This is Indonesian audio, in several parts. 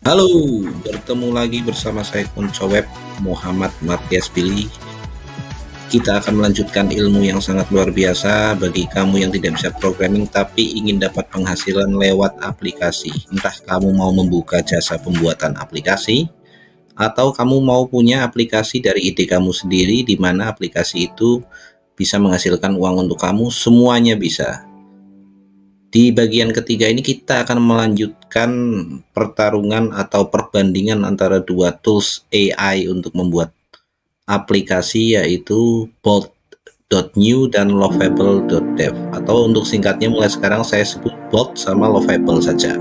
Halo, bertemu lagi bersama saya Konco Web Muhammad Matias Billy. Kita akan melanjutkan ilmu yang sangat luar biasa bagi kamu yang tidak bisa programming tapi ingin dapat penghasilan lewat aplikasi. Entah kamu mau membuka jasa pembuatan aplikasi atau kamu mau punya aplikasi dari ide kamu sendiri di mana aplikasi itu bisa menghasilkan uang untuk kamu, semuanya bisa. Di bagian ketiga ini kita akan melanjutkan pertarungan atau perbandingan antara dua tools AI untuk membuat aplikasi, yaitu Bolt.new dan Lovable.dev, atau untuk singkatnya mulai sekarang saya sebut Bolt sama Lovable saja.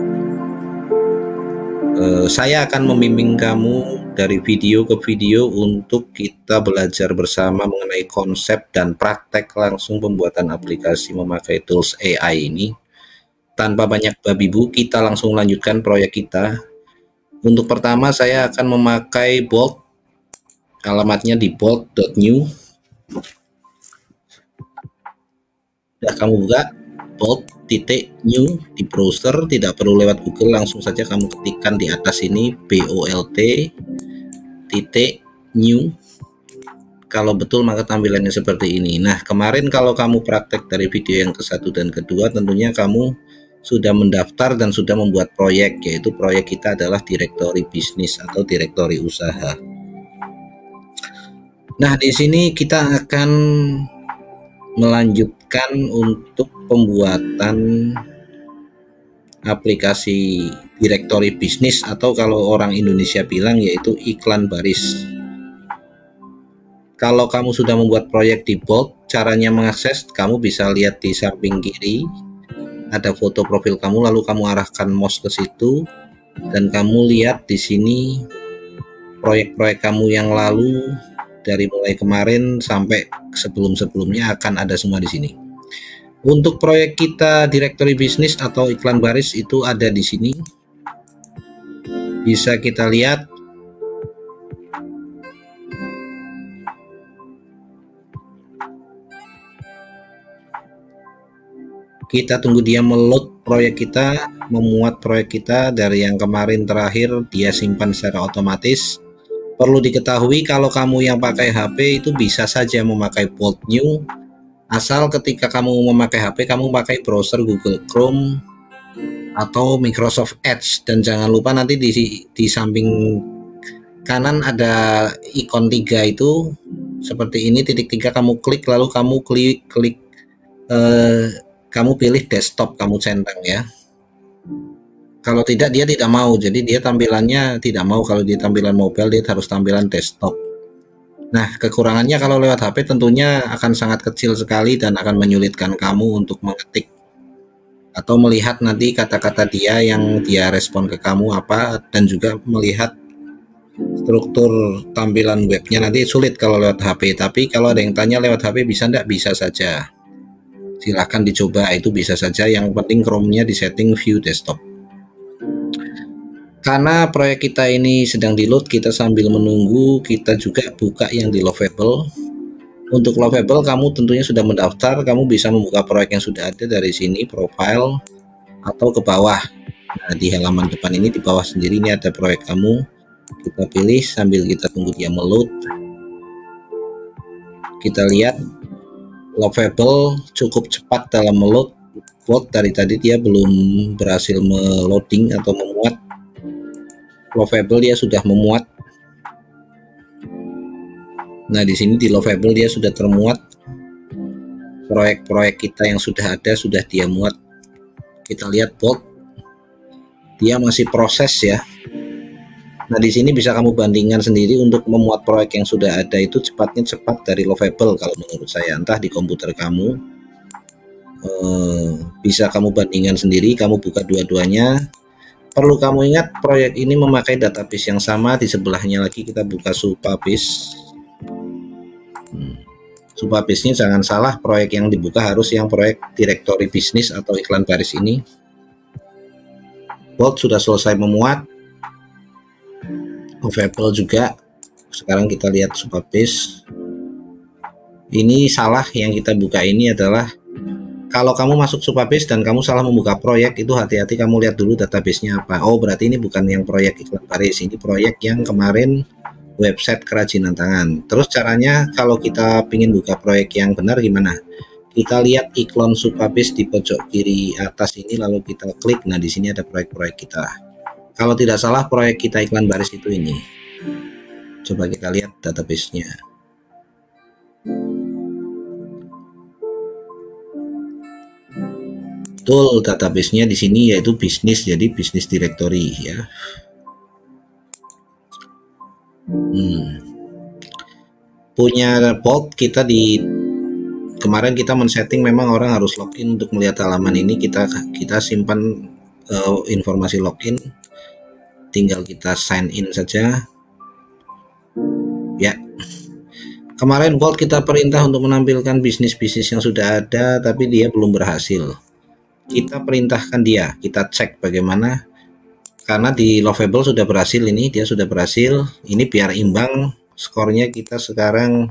Saya akan membimbing kamu dari video ke video untuk kita belajar bersama mengenai konsep dan praktek langsung pembuatan aplikasi memakai tools AI ini. Tanpa banyak babi bu, kita langsung lanjutkan proyek kita. Untuk pertama saya akan memakai Bolt, alamatnya di bolt.new. Sudah kamu buka bolt.new di browser, tidak perlu lewat Google, langsung saja kamu ketikkan di atas ini bolt.new. Kalau betul maka tampilannya seperti ini. Nah, kemarin kalau kamu praktek dari video yang ke-1 dan kedua, tentunya kamu sudah mendaftar dan sudah membuat proyek, yaitu proyek kita adalah direktori bisnis atau direktori usaha. Nah, di sini kita akan melanjutkan untuk pembuatan aplikasi direktori bisnis, atau kalau orang Indonesia bilang yaitu iklan baris. Kalau kamu sudah membuat proyek di Bolt, caranya mengakses kamu bisa lihat di samping kiri ada foto profil kamu, lalu kamu arahkan mouse ke situ dan kamu lihat di sini proyek-proyek kamu yang lalu dari mulai kemarin sampai sebelum-sebelumnya akan ada semua di sini. Untuk proyek kita direktori bisnis atau iklan baris itu ada di sini. Bisa kita lihat. Kita tunggu dia meload proyek kita, memuat proyek kita. Dari yang kemarin terakhir dia simpan secara otomatis. Perlu diketahui kalau kamu yang pakai HP itu bisa saja memakai Bolt.new, asal ketika kamu memakai HP kamu pakai browser Google Chrome atau Microsoft Edge. Dan jangan lupa nanti di samping kanan ada ikon 3 itu seperti ini, titik 3, kamu klik lalu kamu klik kamu pilih desktop, kamu centang ya. Kalau tidak dia tidak mau, jadi dia tampilannya tidak mau. Kalau di tampilan mobile dia harus tampilan desktop. Nah, kekurangannya kalau lewat HP tentunya akan sangat kecil sekali dan akan menyulitkan kamu untuk mengetik atau melihat nanti kata-kata dia yang dia respon ke kamu apa, dan juga melihat struktur tampilan webnya nanti sulit kalau lewat HP. Tapi kalau ada yang tanya lewat HP bisa enggak? Bisa saja. Silahkan dicoba, itu bisa saja. Yang penting Chrome-nya disetting view desktop. Karena proyek kita ini sedang di load, kita sambil menunggu kita juga buka yang di Lovable. Untuk Lovable kamu tentunya sudah mendaftar, kamu bisa membuka proyek yang sudah ada dari sini, profile atau ke bawah. Nah, di halaman depan ini di bawah sendiri ini ada proyek kamu. Kita pilih sambil kita tunggu dia meload. Kita lihat Lovable cukup cepat dalam meload. Bolt dari tadi dia belum berhasil meloading atau memuat. Lovable dia sudah memuat. Nah, di sini di Lovable dia sudah termuat. Proyek-proyek kita yang sudah ada sudah dia muat. Kita lihat Bolt, dia masih proses ya. Nah, di sini bisa kamu bandingkan sendiri. Untuk memuat proyek yang sudah ada itu cepatnya cepat dari Lovable kalau menurut saya. Entah di komputer kamu, bisa kamu bandingkan sendiri, kamu buka dua-duanya. Perlu kamu ingat proyek ini memakai database yang sama. Di sebelahnya lagi kita buka Supabase. Supabase-nya jangan salah, proyek yang dibuka harus yang proyek direktori bisnis atau iklan baris ini. Bolt sudah selesai memuat. Lovable juga. Sekarang kita lihat Supabase. Ini salah, yang kita buka ini adalah Kalau kamu masuk Supabase dan kamu salah membuka proyek, itu hati-hati, kamu lihat dulu database-nya apa. Oh, berarti ini bukan yang proyek iklan baris, ini proyek yang kemarin website kerajinan tangan. Terus caranya kalau kita ingin buka proyek yang benar gimana? Kita lihat iklan Supabase di pojok kiri atas ini, lalu kita klik. Nah, di sini ada proyek-proyek kita. Kalau tidak salah proyek kita iklan baris itu ini. Coba kita lihat database-nya. Betul, database-nya di sini yaitu bisnis, jadi bisnis directory ya. Punya Bolt kita di kemarin kita men-setting memang orang harus login untuk melihat halaman ini. Kita simpan informasi login, tinggal kita sign in saja ya. Kemarin Bolt kita perintah untuk menampilkan bisnis-bisnis yang sudah ada, tapi dia belum berhasil. Kita perintahkan dia, kita cek bagaimana, karena di Lovable sudah berhasil, ini dia sudah berhasil. Ini biar imbang skornya, kita sekarang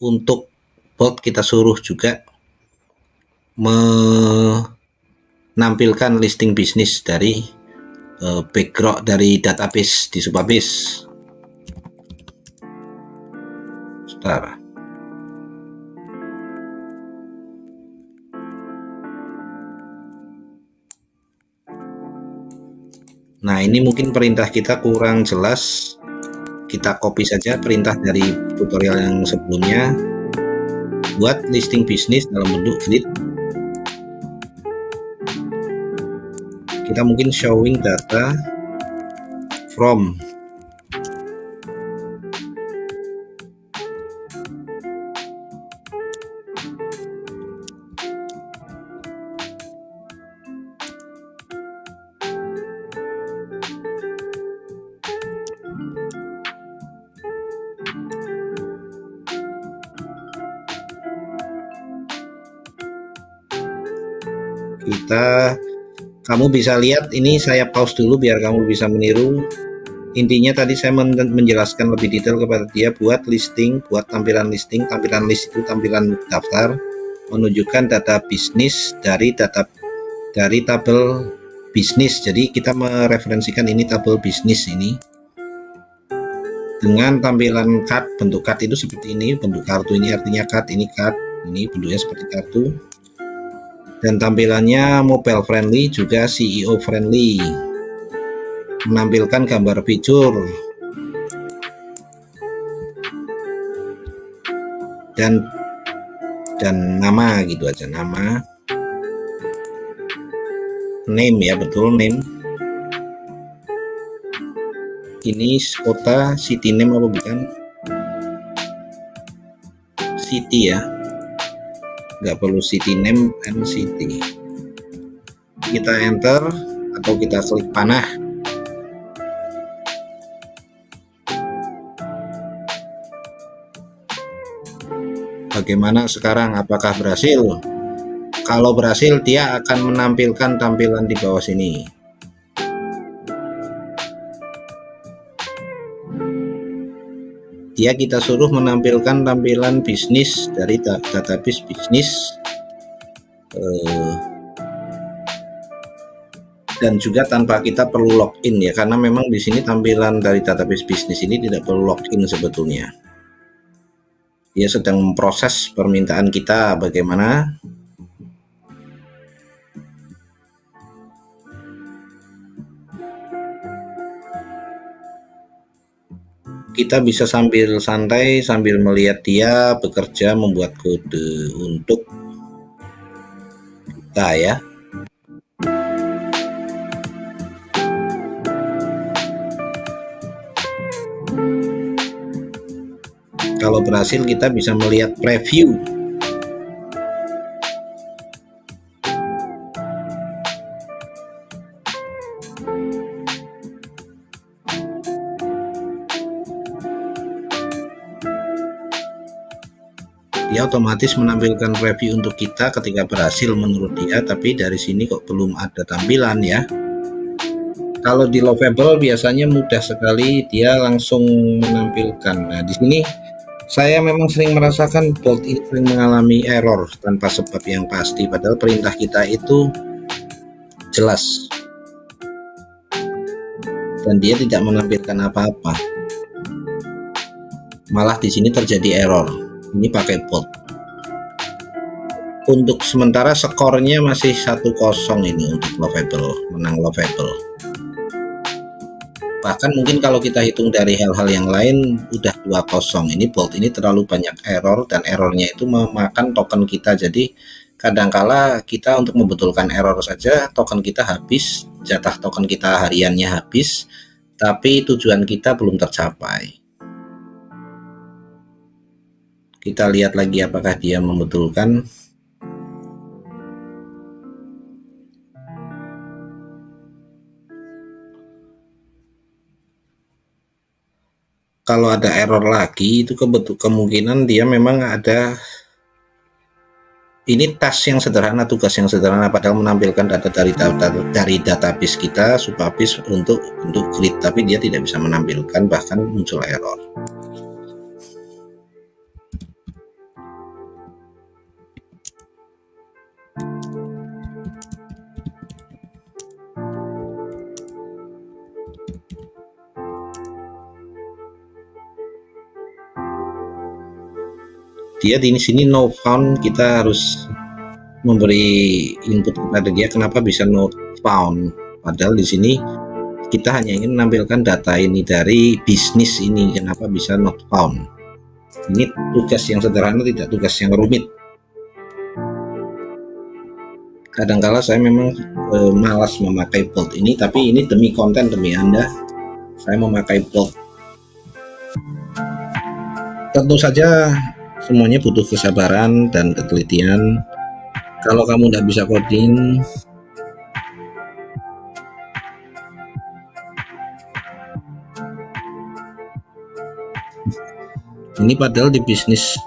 untuk Bolt kita suruh juga menampilkan listing bisnis dari background dari database di Supabase. Sebentar. Nah, ini mungkin perintah kita kurang jelas. Kita copy saja perintah dari tutorial yang sebelumnya. Buat listing bisnis dalam bentuk grid. Kita mungkin showing data from. Kamu bisa lihat ini, saya pause dulu biar kamu bisa meniru. Intinya tadi saya menjelaskan lebih detail kepada dia buat listing, buat tampilan listing. Tampilan list itu tampilan daftar menunjukkan data bisnis dari tabel bisnis. Jadi kita mereferensikan ini tabel bisnis ini dengan tampilan card. Bentuk card itu seperti ini, bentuk kartu ini artinya card, ini card, ini bentuknya seperti kartu. Dan tampilannya mobile friendly, juga CEO friendly, menampilkan gambar fitur dan nama gitu aja, nama, name ya, betul name. Ini kota, city name apa bukan? City ya, nggak perlu city name and city. Kita enter atau kita klik panah. Bagaimana sekarang, apakah berhasil? Kalau berhasil, dia akan menampilkan tampilan di bawah sini. Dia kita suruh menampilkan tampilan bisnis dari database bisnis, dan juga tanpa kita perlu login ya, karena memang di sini tampilan dari database bisnis ini tidak perlu login sebetulnya. Dia sedang memproses permintaan kita bagaimana. Kita bisa sambil santai, sambil melihat dia bekerja membuat kode untuk kita ya. Kalau berhasil, kita bisa melihat preview. Dia otomatis menampilkan review untuk kita ketika berhasil menurut dia, tapi dari sini kok belum ada tampilan ya. Kalau di Lovable biasanya mudah sekali, dia langsung menampilkan. Nah, di sini Saya memang sering merasakan bolt ini sering mengalami error tanpa sebab yang pasti, padahal perintah kita itu jelas dan dia tidak menampilkan apa-apa. Malah di sini terjadi error. Ini pakai bolt. Untuk sementara skornya masih 1-0 ini untuk lovable, menang lovable. Bahkan mungkin kalau kita hitung dari hal-hal yang lain udah 2-0. Ini bolt ini terlalu banyak error dan errornya itu memakan token kita. Jadi kadangkala kita untuk membetulkan error saja token kita habis, jatah token kita hariannya habis, tapi tujuan kita belum tercapai. Kita lihat lagi apakah dia membetulkan. Kalau ada error lagi itu kemungkinan dia memang ada, ini task yang sederhana, tugas yang sederhana, padahal menampilkan data dari database kita Supabase untuk grid, tapi dia tidak bisa menampilkan, bahkan muncul error. Dia di sini no found, kita harus memberi input kepada dia kenapa bisa not found, padahal di sini kita hanya ingin menampilkan data ini dari bisnis ini, kenapa bisa not found. Ini tugas yang sederhana, tidak tugas yang rumit. Kadangkala saya memang malas memakai bolt ini, tapi ini demi konten, demi Anda saya memakai bolt. Tentu saja semuanya butuh kesabaran dan ketelitian. Kalau kamu tidak bisa coding, ini padahal di bisnis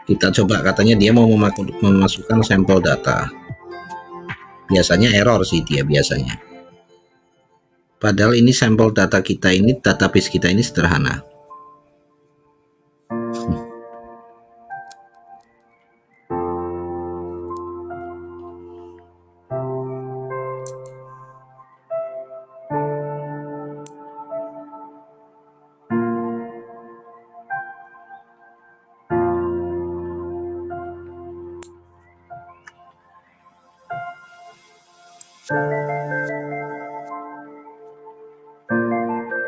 kita coba, katanya dia mau memasukkan sampel data, biasanya error sih dia biasanya, padahal ini sampel data kita ini, database kita ini sederhana.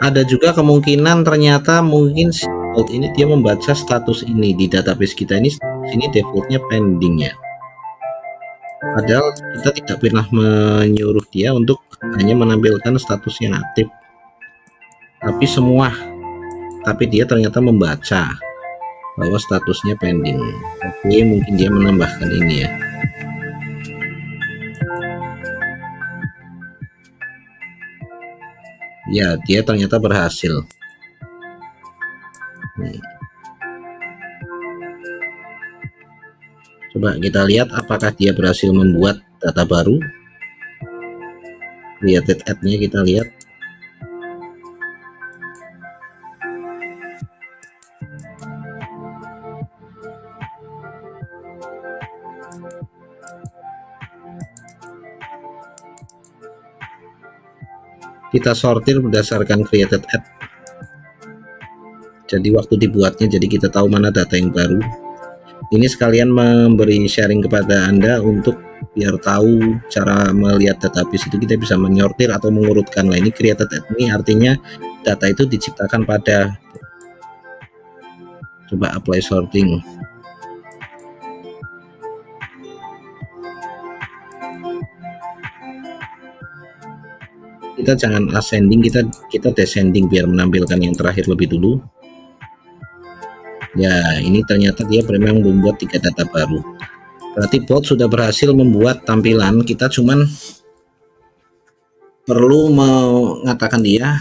Ada juga kemungkinan ternyata mungkin si bolt ini dia membaca status ini di database kita ini defaultnya pending ya, padahal kita tidak pernah menyuruh dia untuk hanya menampilkan status yang aktif, tapi dia ternyata membaca bahwa statusnya pending. Oke, mungkin dia menambahkan ini ya. Ya, dia ternyata berhasil. Coba kita lihat apakah dia berhasil membuat data baru. Created add-nya kita lihat. Kita sortir berdasarkan created add. Jadi waktu dibuatnya, jadi kita tahu mana data yang baru. Ini sekalian memberi sharing kepada Anda untuk biar tahu cara melihat database itu kita bisa menyortir atau mengurutkan. Nah, ini created add ini artinya data itu diciptakan pada. Coba apply sorting. Kita jangan ascending, kita descending biar menampilkan yang terakhir lebih dulu. Ya, ini ternyata dia memang membuat 3 data baru. Berarti bot sudah berhasil membuat tampilan, kita cuman perlu mengatakan dia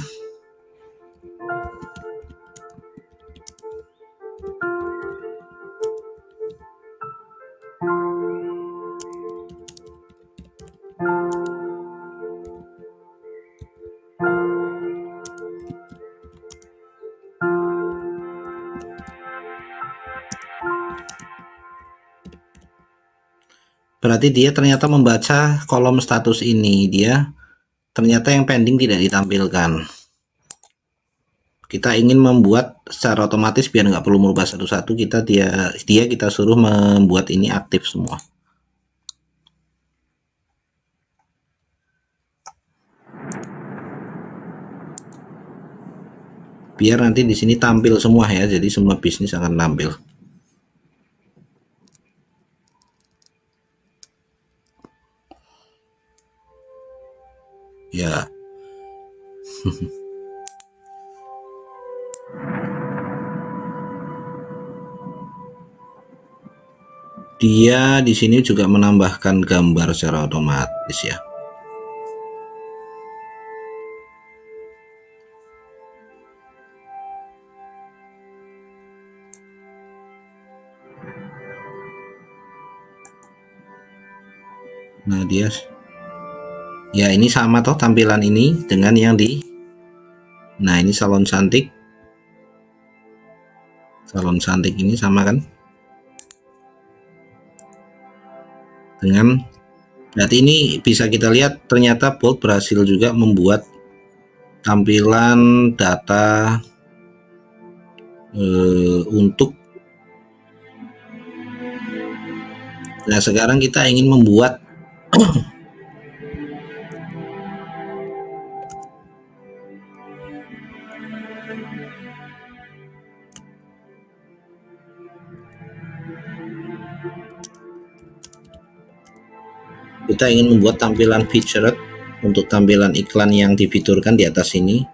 berarti dia ternyata membaca kolom status ini, dia ternyata yang pending tidak ditampilkan. Kita ingin membuat secara otomatis biar nggak perlu merubah satu-satu, kita suruh membuat ini aktif semua. Biar nanti di sini tampil semua ya, jadi semua bisnis akan tampil. Ya. Dia di sini juga menambahkan gambar secara otomatis ya. Nah, dia ya ini sama toh tampilan ini dengan yang di, nah ini salon cantik ini sama kan dengan, berarti ini bisa kita lihat ternyata Bolt berhasil juga membuat tampilan data untuk, nah sekarang kita ingin membuat kita ingin membuat tampilan featured untuk tampilan iklan yang difiturkan di atas ini.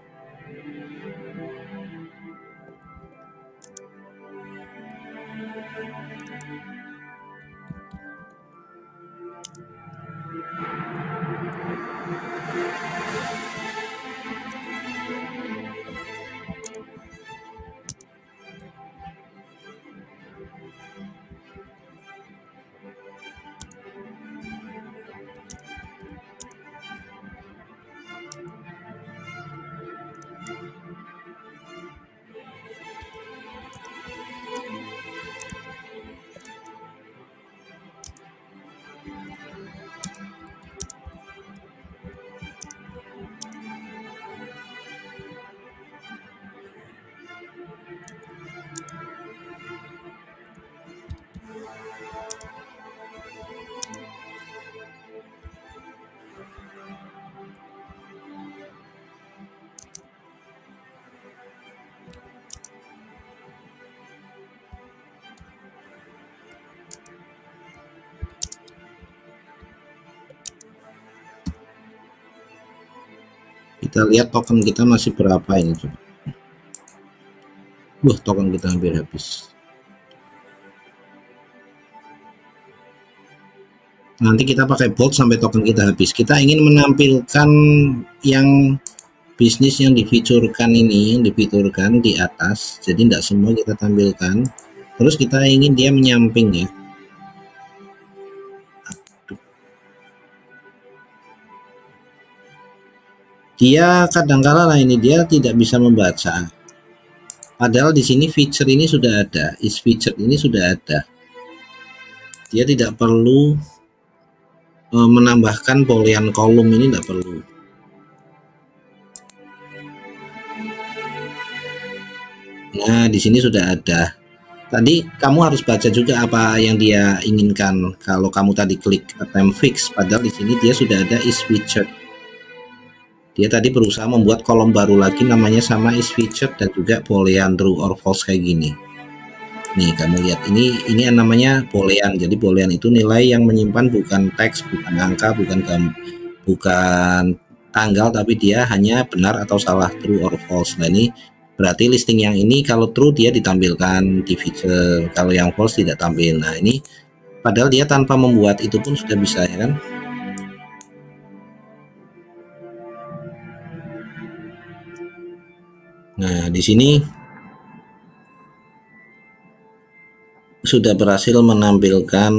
Kita lihat token kita masih berapa ini coba. Wah, token kita hampir habis. Nanti kita pakai Bolt sampai token kita habis. Kita ingin menampilkan yang bisnis yang difiturkan ini, yang difiturkan di atas. Jadi tidak semua kita tampilkan. Terus kita ingin dia menyamping ya. Dia kadangkala lah ini dia tidak bisa membaca. Padahal di sini feature ini sudah ada, is featured ini sudah ada. Dia tidak perlu menambahkan boolean kolom, ini tidak perlu. Nah, di sini sudah ada. Tadi kamu harus baca juga apa yang dia inginkan. Kalau kamu tadi klik attempt fix, padahal di sini dia sudah ada is featured. Dia tadi berusaha membuat kolom baru lagi namanya sama is featured dan juga boolean true or false kayak gini. Nih kamu lihat ini yang namanya boolean. Jadi boolean itu nilai yang menyimpan bukan teks, bukan angka, bukan tanggal, tapi dia hanya benar atau salah, true or false. Nah ini berarti listing yang ini kalau true dia ditampilkan di feature, kalau yang false tidak tampil. Nah ini Padahal dia tanpa membuat itu pun sudah bisa, ya kan? Nah, di sini sudah berhasil menampilkan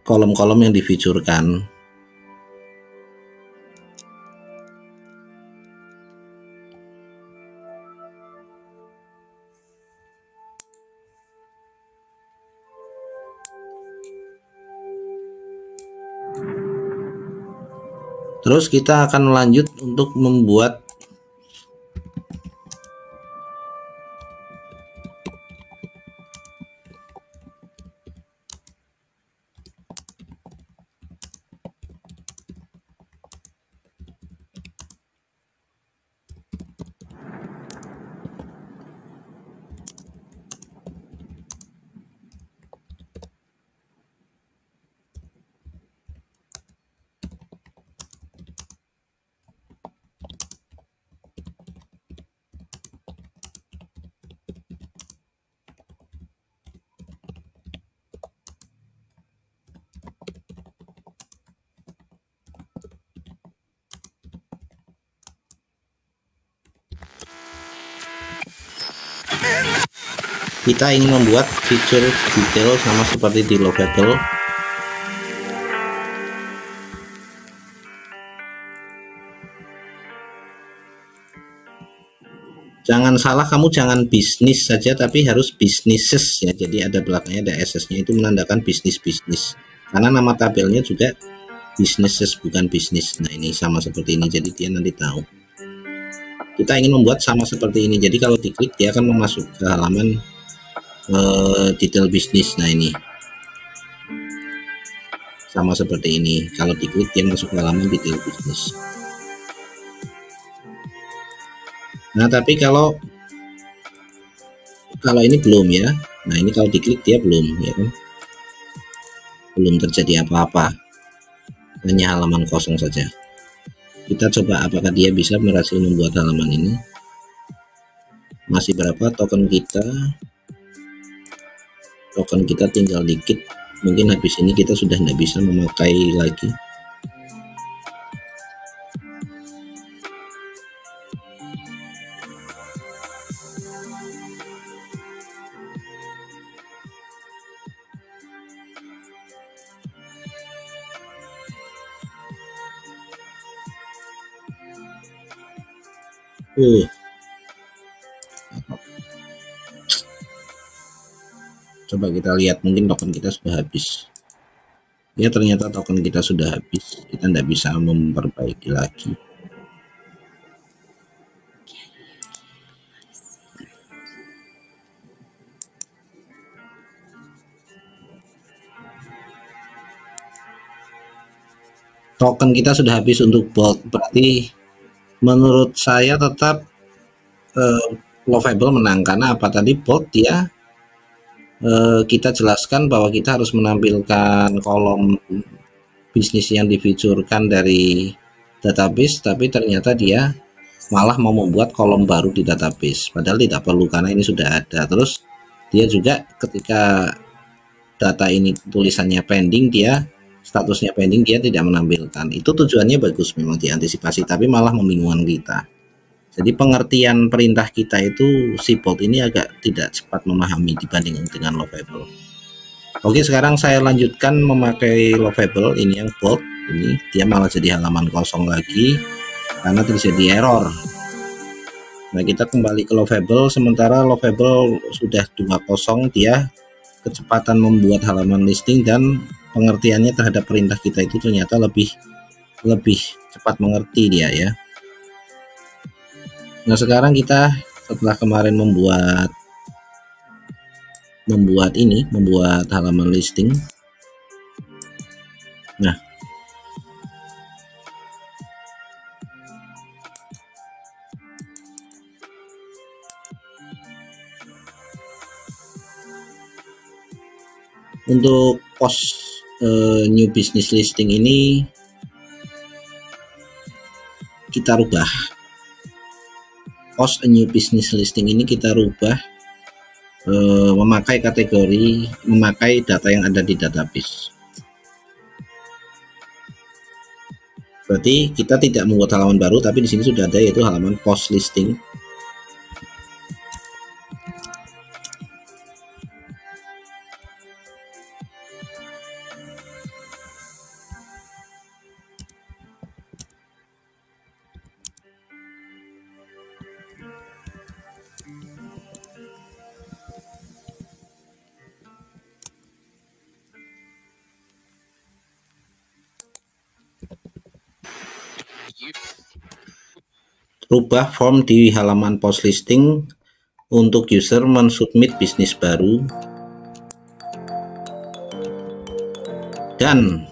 kolom-kolom yang difeaturekan. Terus kita akan lanjut untuk membuat kita ingin membuat fitur detail sama seperti di Lovable. Jangan salah, kamu jangan bisnis saja tapi harus businesses ya. Jadi ada belakangnya ada SS-nya, itu menandakan bisnis. Karena nama tabelnya juga businesses bukan bisnis. Nah, ini sama seperti ini, jadi dia nanti tahu. Kita ingin membuat sama seperti ini. Jadi kalau diklik dia akan masuk ke halaman detail bisnis. Nah, ini sama seperti ini, kalau diklik dia masuk ke halaman detail bisnis. Nah, tapi kalau ini belum ya. Nah, ini kalau diklik dia belum, ya kan, belum terjadi apa-apa, hanya halaman kosong saja. Kita coba apakah dia bisa berhasil membuat halaman ini. Masih berapa token kita? Token kita tinggal dikit, mungkin habis ini kita sudah tidak bisa memakai lagi. Coba kita lihat, mungkin token kita sudah habis ya. Ternyata token kita sudah habis, kita tidak bisa memperbaiki lagi. Token kita sudah habis untuk Bolt, berarti menurut saya tetap Lovable menang. Karena apa, tadi Bolt dia kita jelaskan bahwa kita harus menampilkan kolom bisnis yang difeaturekan dari database, tapi ternyata dia malah mau membuat kolom baru di database, padahal tidak perlu karena ini sudah ada. Terus dia juga ketika data ini tulisannya pending, dia statusnya pending, dia tidak menampilkan. Itu tujuannya bagus memang diantisipasi, tapi malah membingungkan kita. Jadi pengertian perintah kita itu si Bolt ini agak tidak cepat memahami dibanding dengan Lovable. Oke, sekarang saya lanjutkan memakai Lovable. Ini yang Bolt, ini dia malah jadi halaman kosong lagi karena terjadi error. Nah, kita kembali ke Lovable. Sementara Lovable sudah 2.0, dia kecepatan membuat halaman listing dan pengertiannya terhadap perintah kita itu ternyata lebih cepat mengerti dia ya. Nah, sekarang kita setelah kemarin membuat halaman listing. Nah, untuk post new business listing ini kita rubah. Post a new business listing ini kita rubah memakai data yang ada di database. Berarti kita tidak membuat halaman baru, tapi di sini sudah ada, yaitu halaman post listing. Rubah form di halaman post listing untuk user mensubmit bisnis baru, dan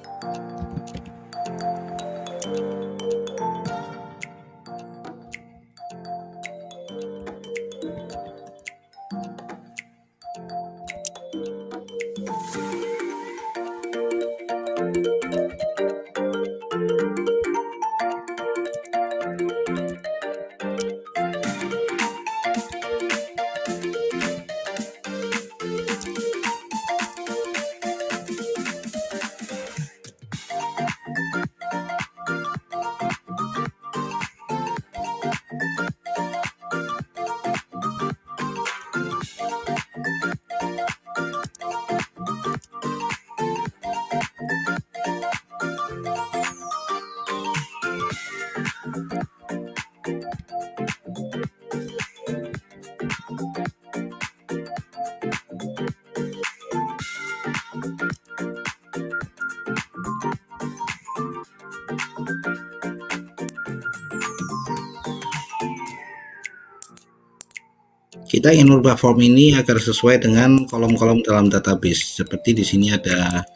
kita ingin merubah form ini agar sesuai dengan kolom-kolom dalam database. Seperti di sini ada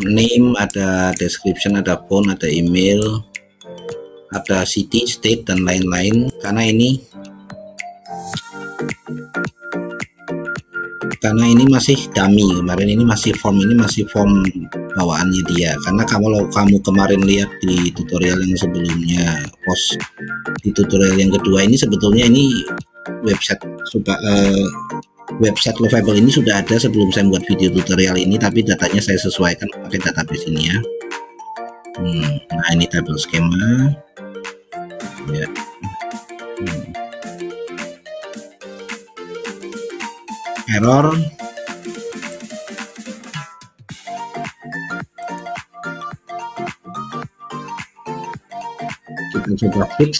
name, ada description, ada phone, ada email, ada city, state, dan lain-lain. Karena ini masih dummy, kemarin ini masih form bawaannya dia. Karena kalau kamu kemarin lihat di tutorial yang sebelumnya, post di tutorial yang kedua ini, sebetulnya ini website Lovable ini sudah ada sebelum saya buat video tutorial ini, tapi datanya saya sesuaikan pakai database ini ya. Nah, ini tabel skema ya. Error, kita coba fix.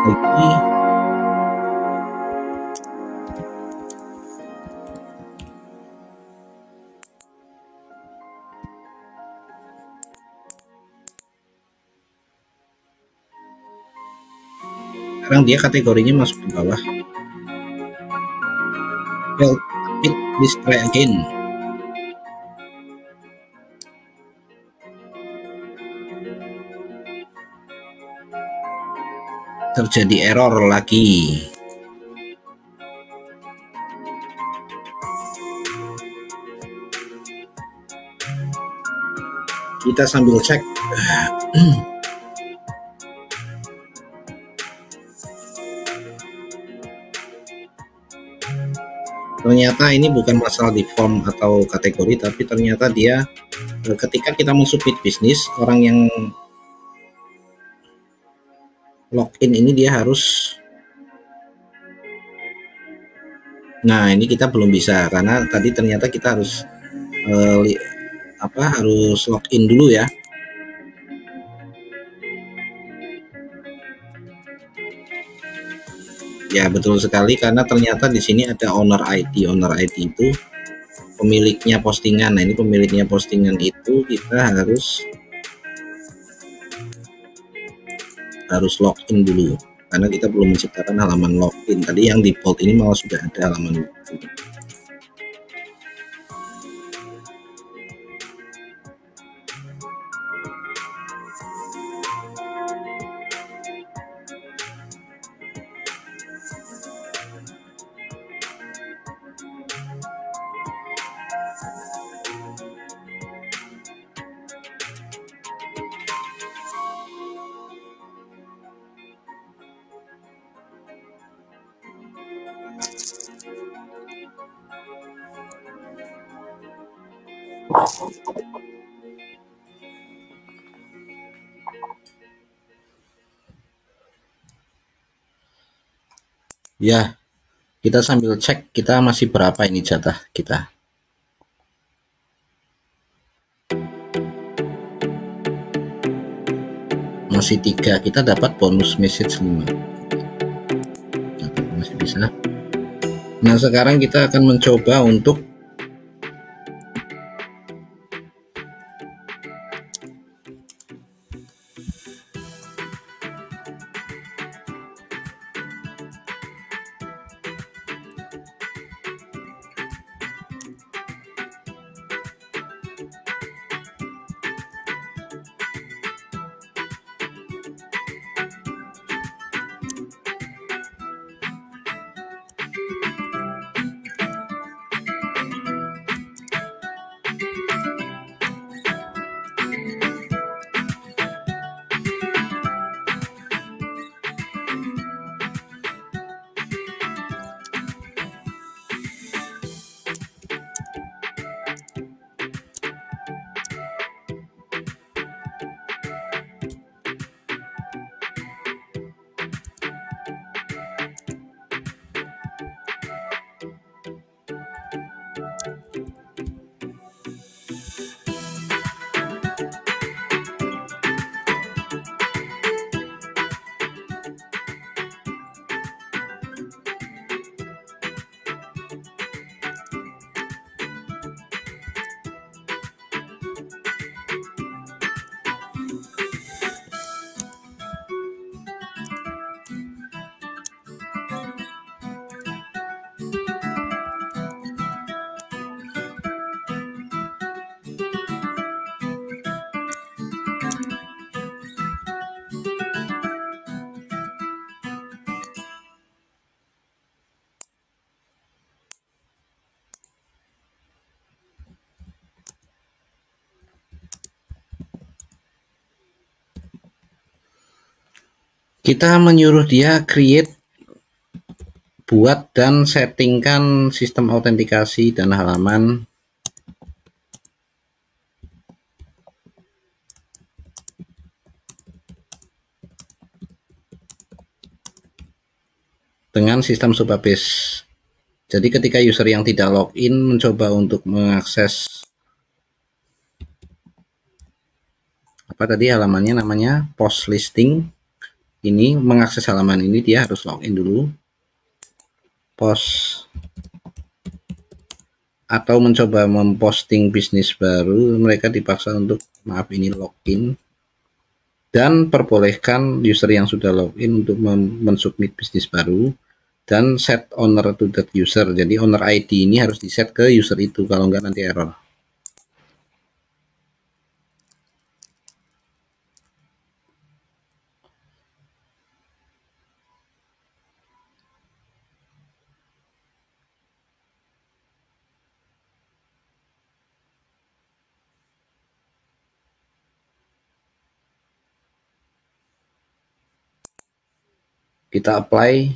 lagi. Sekarang dia kategorinya masuk ke bawah. Well, please try again. Terjadi error lagi. Kita sambil cek. Ternyata ini bukan masalah di form atau kategori, tapi ternyata dia ketika kita mensubmit bisnis, orang yang login ini dia harus, nah ini kita belum bisa karena tadi ternyata kita harus harus login dulu ya. Ya betul sekali, karena ternyata di sini ada owner ID. Owner ID itu pemiliknya postingan. Nah ini pemiliknya postingan itu kita harus login dulu karena kita belum menciptakan halaman login. Tadi yang default ini malah sudah ada halaman login. Ya, kita sambil cek kita masih berapa ini jatah kita. Masih 3, kita dapat bonus message 5. Masih bisa. Nah, sekarang kita akan mencoba untuk kita menyuruh dia create, buat dan settingkan sistem autentikasi dan halaman dengan sistem Supabase. Jadi ketika user yang tidak login mencoba untuk mengakses apa tadi halamannya, namanya post listing. ini mengakses halaman ini dia harus login dulu, post atau mencoba memposting bisnis baru, mereka dipaksa untuk maaf ini login dan perbolehkan user yang sudah login untuk mensubmit bisnis baru dan set owner to that user. Jadi owner ID ini harus di set ke user itu, kalau enggak nanti error. Kita apply,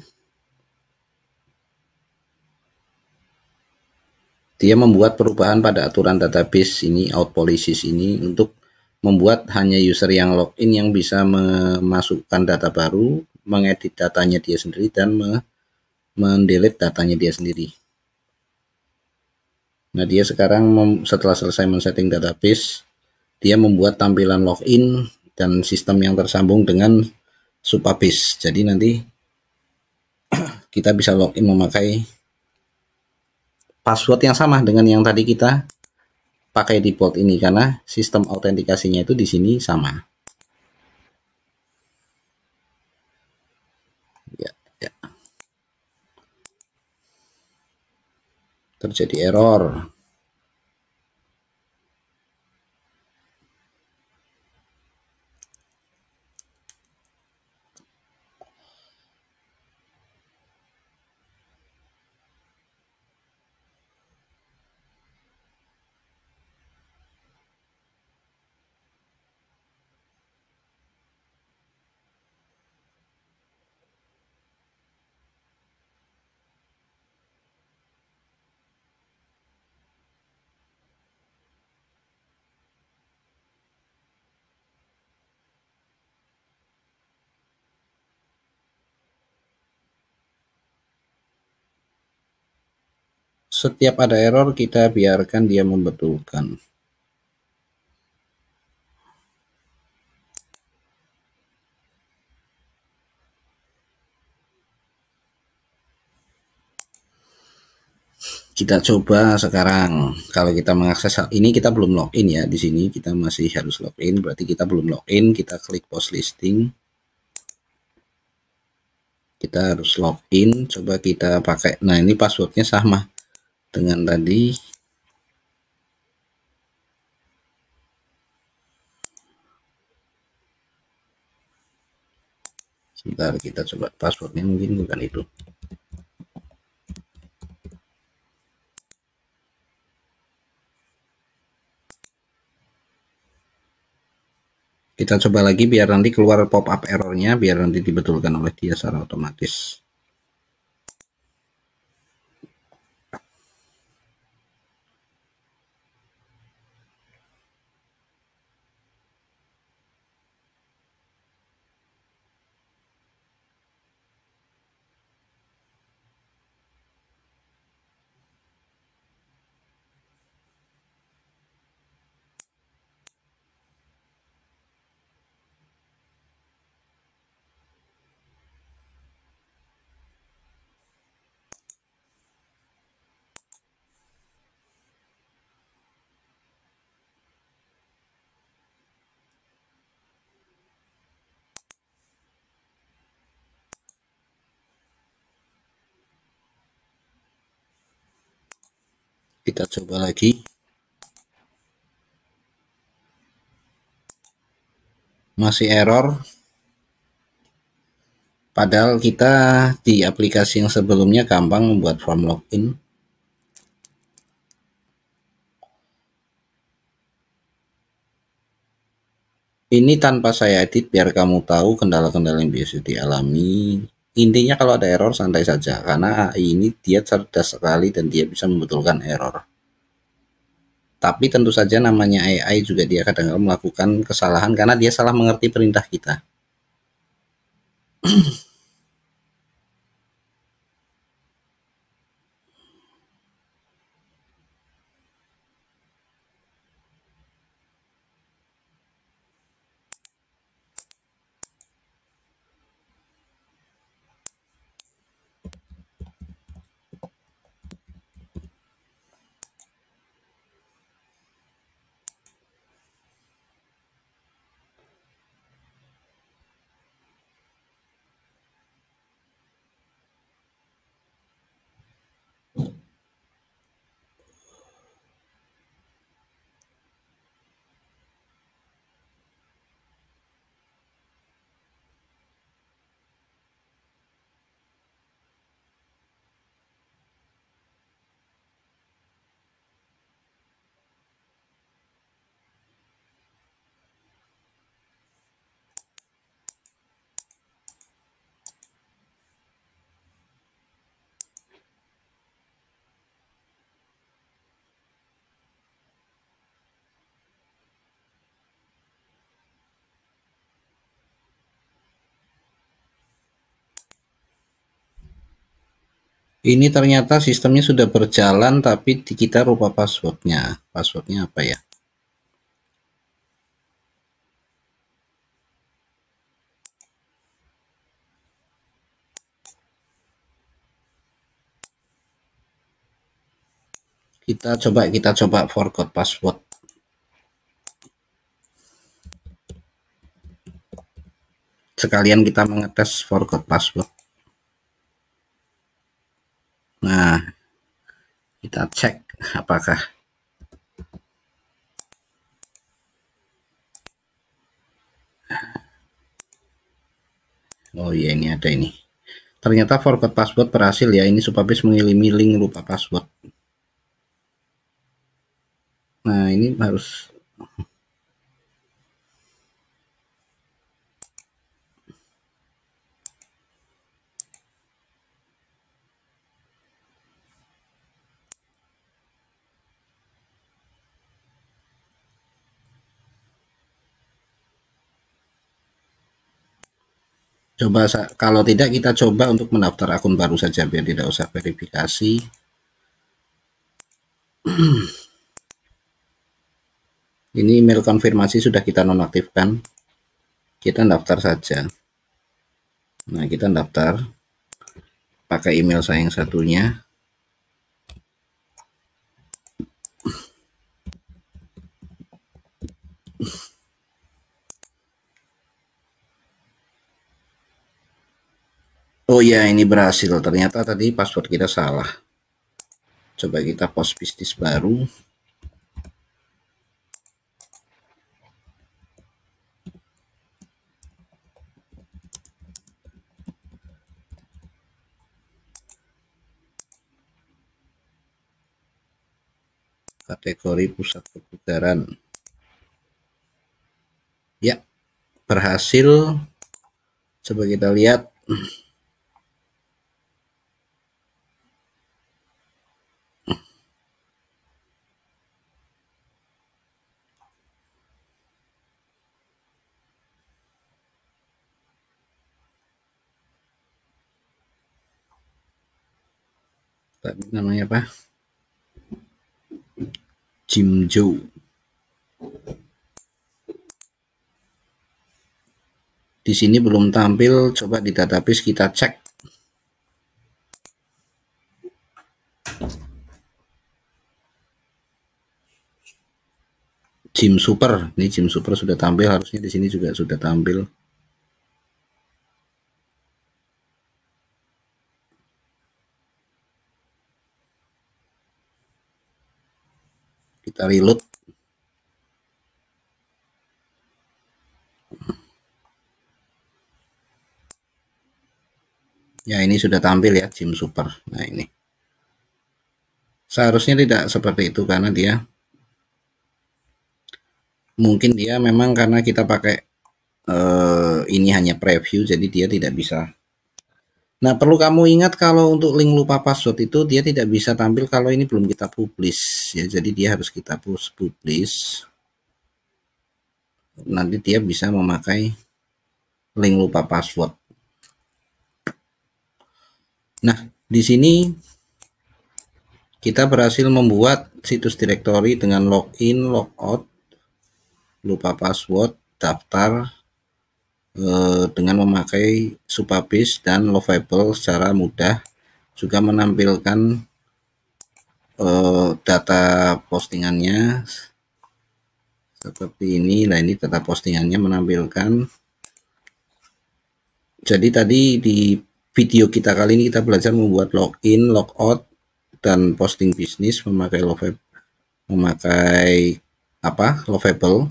dia membuat perubahan pada aturan database ini, out policies ini, untuk membuat hanya user yang login yang bisa memasukkan data baru, mengedit datanya dia sendiri, dan mendelete datanya dia sendiri. Nah, dia sekarang setelah selesai men-setting database, dia membuat tampilan login dan sistem yang tersambung dengan Supabase. Jadi nanti kita bisa login memakai password yang sama dengan yang tadi kita pakai di bot ini, karena sistem autentikasinya itu di sini sama. Ya, ya. Terjadi error. Setiap ada error kita biarkan dia membetulkan. Kita coba sekarang, kalau kita mengakses ini, kita belum login ya, di sini kita masih harus login, berarti kita belum login. Kita klik post listing, kita harus login, coba kita pakai, nah ini passwordnya sama dengan tadi. Sebentar, kita coba passwordnya, mungkin bukan itu. Kita coba lagi biar nanti keluar pop-up errornya, biar nanti dibetulkan oleh dia secara otomatis. Kita coba lagi, masih error, padahal kita di aplikasi yang sebelumnya gampang membuat form login. Ini tanpa saya edit biar kamu tahu kendala-kendala yang biasa dialami. Intinya kalau ada error santai saja, karena AI ini dia cerdas sekali dan dia bisa membetulkan error. Tapi tentu saja namanya AI juga dia kadang-kadang melakukan kesalahan karena dia salah mengerti perintah kita. Ini ternyata sistemnya sudah berjalan tapi di kita lupa passwordnya. Passwordnya apa ya? Kita coba forgot password. Sekalian kita mengetes forgot password. Nah, kita cek apakah. Oh iya, ini ada ini. Ternyata forgot password berhasil ya. Ini Supabis mengilimi link lupa password. Nah, ini harus coba, kalau tidak kita coba untuk mendaftar akun baru saja biar tidak usah verifikasi. Ini email konfirmasi sudah kita nonaktifkan. Kita daftar saja. Nah, kita daftar pakai email saya yang satunya. Oh ya, ini berhasil. Ternyata tadi password kita salah. Coba kita post bisnis baru. Kategori pusat kebugaran. Ya, berhasil. Coba kita lihat. Tadi namanya apa? Jimjo. Di sini belum tampil, coba di database kita cek. Jim Super, ini Jim Super sudah tampil, harusnya di sini juga sudah tampil. Kita reload. Ya, ini sudah tampil ya Jim Super. Nah, ini. Seharusnya tidak seperti itu karena dia mungkin dia memang karena kita pakai ini hanya preview jadi dia tidak bisa. Nah, perlu kamu ingat kalau untuk link lupa password itu dia tidak bisa tampil kalau ini belum kita publish ya. Jadi dia harus kita publish. Nanti dia bisa memakai link lupa password. Nah, di sini kita berhasil membuat situs direktori dengan login, logout, lupa password, daftar dengan memakai Supabase dan Lovable secara mudah, juga menampilkan data postingannya seperti ini. Nah, ini data postingannya menampilkan. Jadi tadi di video kita kali ini kita belajar membuat login, logout, dan posting bisnis memakai Lovable.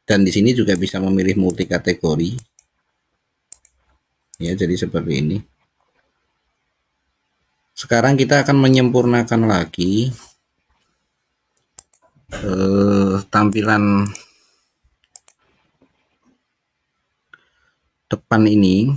Dan di sini juga bisa memilih multi kategori. Ya, jadi seperti ini. Sekarang kita akan menyempurnakan lagi tampilan depan ini.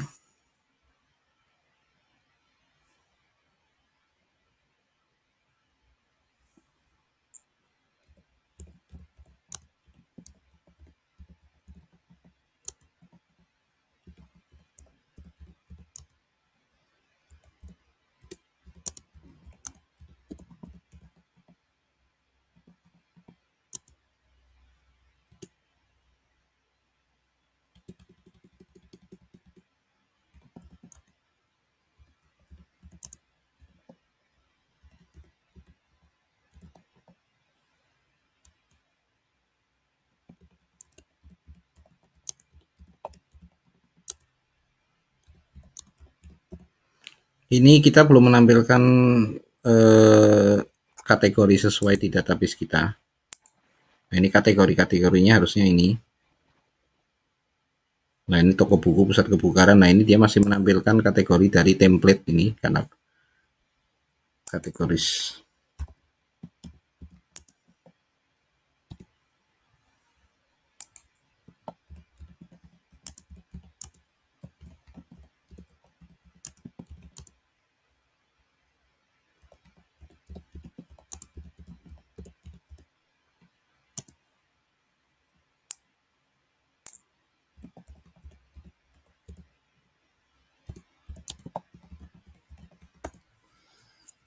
Ini kita belum menampilkan kategori sesuai di database kita. Nah, ini kategorinya harusnya ini. Nah, ini toko buku pusat kebugaran. Nah, ini dia masih menampilkan kategori dari template ini karena kategoris.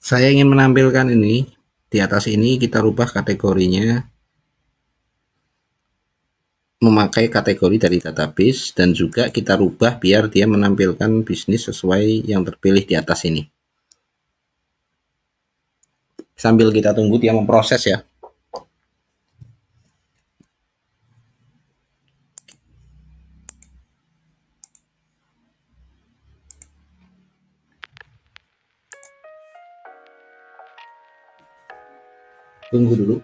Saya ingin menampilkan ini, di atas ini kita rubah kategorinya memakai kategori dari database, dan juga kita rubah biar dia menampilkan bisnis sesuai yang terpilih di atas ini. Sambil kita tunggu dia memproses ya. Tunggu dulu.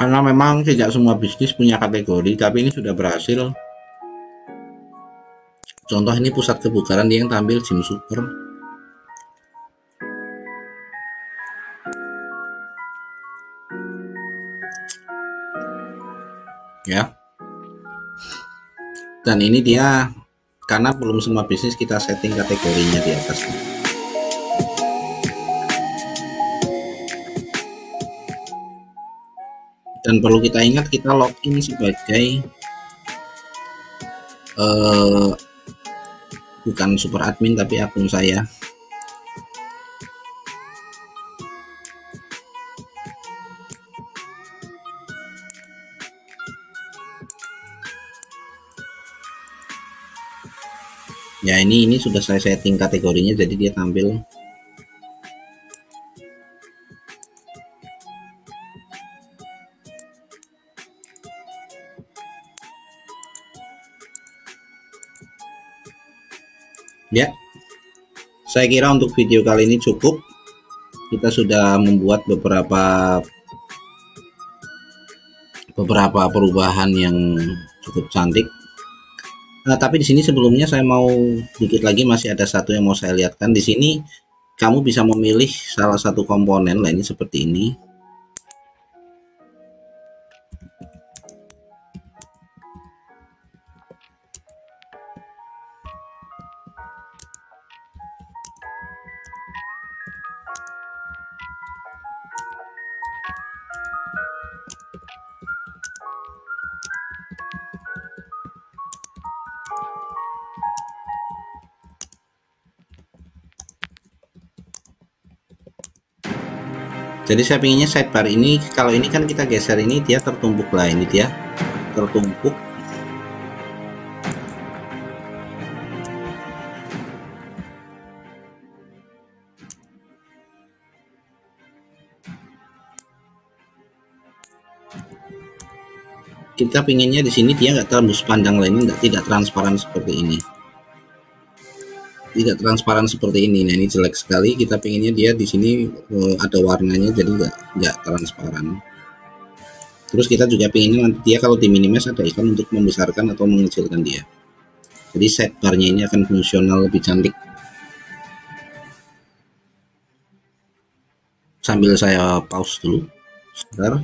Karena memang tidak semua bisnis punya kategori, tapi ini sudah berhasil. Contoh ini pusat kebugaran, dia yang tampil gym super. Ya. Dan ini dia, karena belum semua bisnis kita setting kategorinya di atas. Dan perlu kita ingat, kita login sebagai bukan super admin tapi akun saya. Ya, ini sudah saya setting kategorinya, jadi dia tampil. Ya, saya kira untuk video kali ini cukup. Kita sudah membuat beberapa perubahan yang cukup cantik. Nah, tapi di sini sebelumnya saya mau dikit lagi, masih ada satu yang mau saya lihatkan. Di sini kamu bisa memilih salah satu komponen. Nah, ini seperti ini. Jadi saya pinginnya sidebar ini, kalau ini kan kita geser ini, dia tertumpuk lah, ini dia tertumpuk. Kita pinginnya di sini dia nggak tembus pandang lainnya, tidak transparan seperti ini. Tidak transparan seperti ini. Nah, ini jelek sekali. Kita pinginnya dia di sini ada warnanya, jadi nggak transparan. Terus kita juga pinginnya nanti dia kalau di minimize ada ikon untuk membesarkan atau mengecilkan dia. Jadi sidebarnya ini akan fungsional lebih cantik. Sambil saya pause dulu sebentar.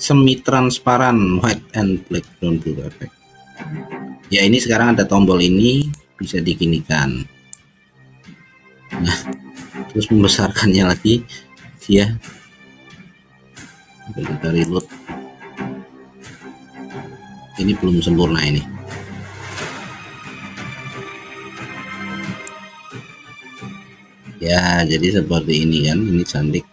Semi transparan white and black blue effect. Ya, ini sekarang ada tombol ini bisa diginikan. Nah, terus membesarkannya lagi ya. Kita reload. Ini belum sempurna ini. Ya, jadi seperti ini kan, ini cantik.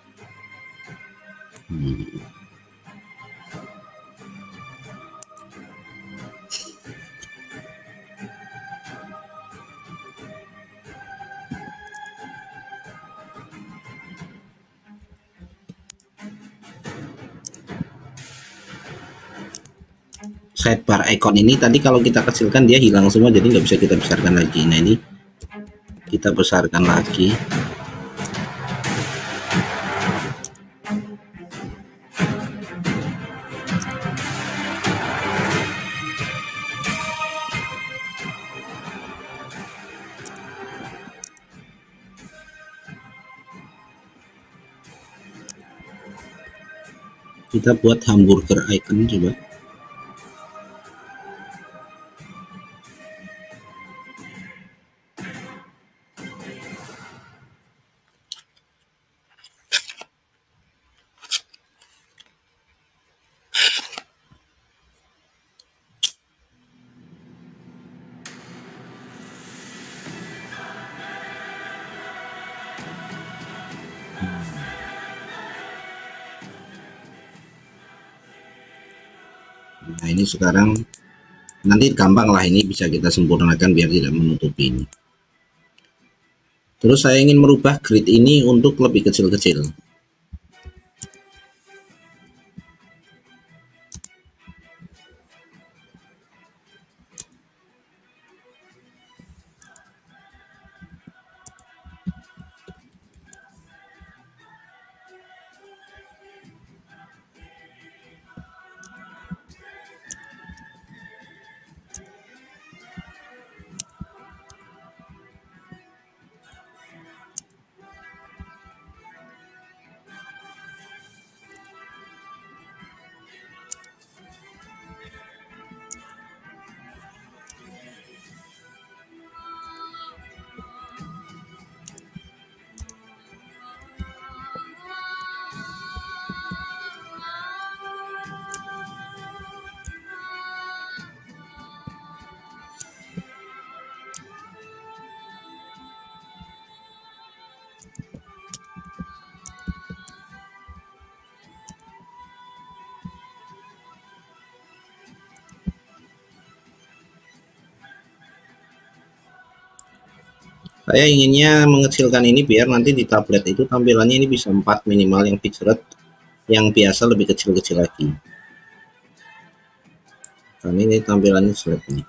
Sidebar icon ini tadi kalau kita kecilkan dia hilang semua, jadi nggak bisa kita besarkan lagi. Nah, ini kita besarkan lagi. Kita buat hamburger icon coba. Nah, ini sekarang nanti gampang lah, ini bisa kita sempurnakan biar tidak menutupi ini. Terus saya ingin merubah grid ini untuk lebih kecil-kecil. Saya inginnya mengecilkan ini biar nanti di tablet itu tampilannya ini bisa 4 minimal, yang pitch rate yang biasa lebih kecil-kecil lagi. Karena ini tampilannya seperti ini.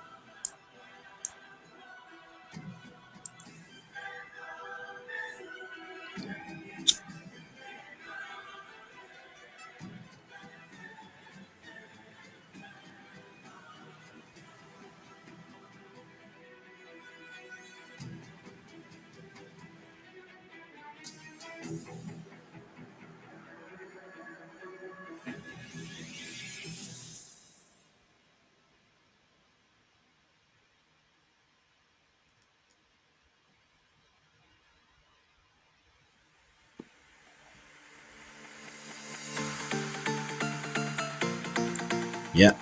Ya,